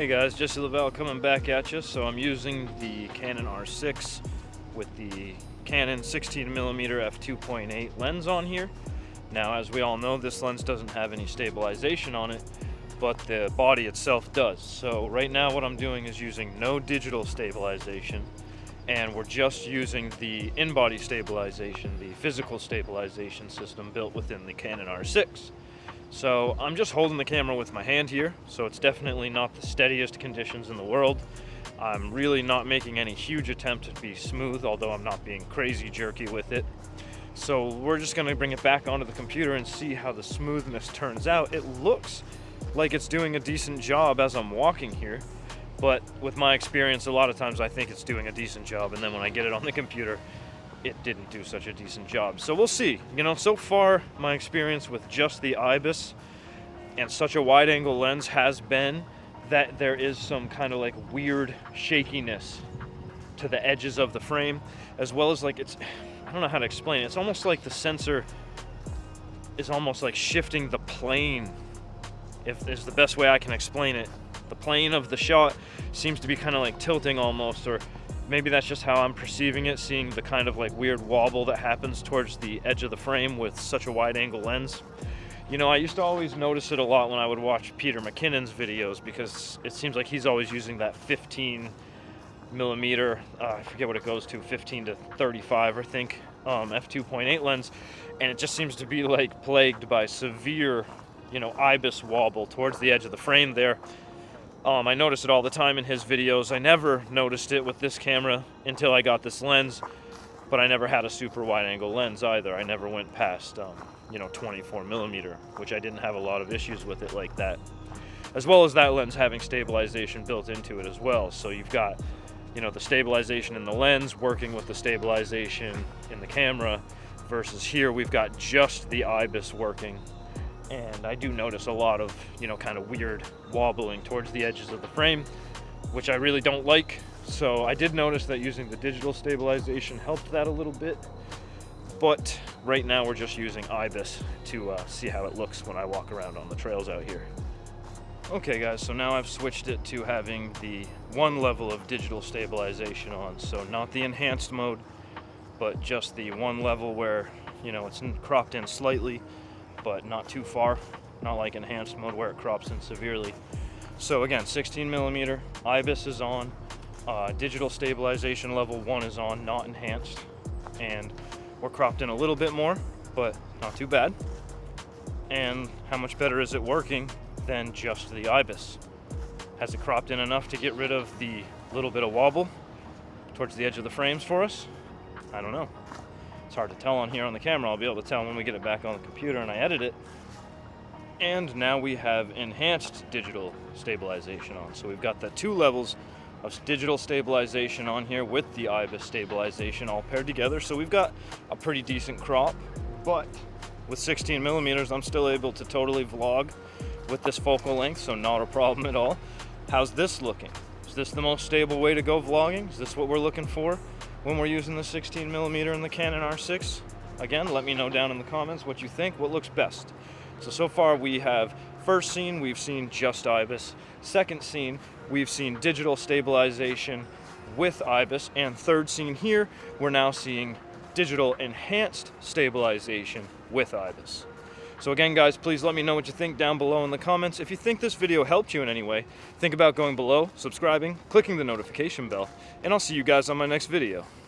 Hey guys, Jesse Lavelle coming back at you. So I'm using the Canon R6 with the Canon 16mm f2.8 lens on here. Now, as we all know, this lens doesn't have any stabilization on it, but the body itself does. So right now what I'm doing is using no digital stabilization, and we're just using the in-body stabilization, the physical stabilization system built within the Canon R6. So I'm just holding the camera with my hand here, so it's definitely not the steadiest conditions in the world. I'm really not making any huge attempt to be smooth, although I'm not being crazy jerky with it. So we're just going to bring it back onto the computer and see how the smoothness turns out. It looks like it's doing a decent job as I'm walking here, but with my experience, a lot of times I think it's doing a decent job, and then when I get it on the computer, it didn't do such a decent job. So we'll see. You know, so far my experience with just the IBIS and such a wide angle lens has been that there is some kind of like weird shakiness to the edges of the frame, as well as like I don't know how to explain it. It's almost like the sensor is almost like shifting the plane, if is the best way I can explain it. The plane of the shot seems to be kind of like tilting almost, or maybe that's just how I'm perceiving it, seeing the kind of like weird wobble that happens towards the edge of the frame with such a wide angle lens. You know, I used to always notice it a lot when I would watch Peter McKinnon's videos, because it seems like he's always using that 15mm, I forget what it goes to, 15 to 35, I think, f2.8 lens, and it just seems to be like plagued by severe, you know, IBIS wobble towards the edge of the frame there. I notice it all the time in his videos. I never noticed it with this camera until I got this lens, but I never had a super wide angle lens either. I never went past, you know, 24mm, which I didn't have a lot of issues with it like that. As well as that lens having stabilization built into it as well. So you've got, you know, the stabilization in the lens working with the stabilization in the camera, versus here we've got just the IBIS working. And I do notice a lot of, you know, kind of weird wobbling towards the edges of the frame, which I really don't like. So I did notice that using the digital stabilization helped that a little bit. But right now we're just using IBIS to see how it looks when I walk around on the trails out here. Okay guys, so now I've switched it to having the one level of digital stabilization on. So not the enhanced mode, but just the one level where, you know, it's cropped in slightly, but not too far, not like enhanced mode where it crops in severely. So again, 16mm, IBIS is on, digital stabilization level 1 is on, not enhanced, and we're cropped in a little bit more, but not too bad. And how much better is it working than just the IBIS? Has it cropped in enough to get rid of the little bit of wobble towards the edge of the frames for us? I don't know. It's hard to tell on here on the camera. I'll be able to tell when we get it back on the computer and I edit it. And now we have enhanced digital stabilization on. So we've got the two levels of digital stabilization on here with the IBIS stabilization all paired together. So we've got a pretty decent crop, but with 16mm, I'm still able to totally vlog with this focal length, so not a problem at all. How's this looking? Is this the most stable way to go vlogging? Is this what we're looking for when we're using the 16mm in the Canon R6? Again, let me know down in the comments what you think, what looks best. So far we have, first scene, we've seen just IBIS. Second scene, we've seen digital stabilization with IBIS. And third scene here, we're now seeing digital enhanced stabilization with IBIS. So again, guys, please let me know what you think down below in the comments. If you think this video helped you in any way, think about going below, subscribing, clicking the notification bell, and I'll see you guys on my next video.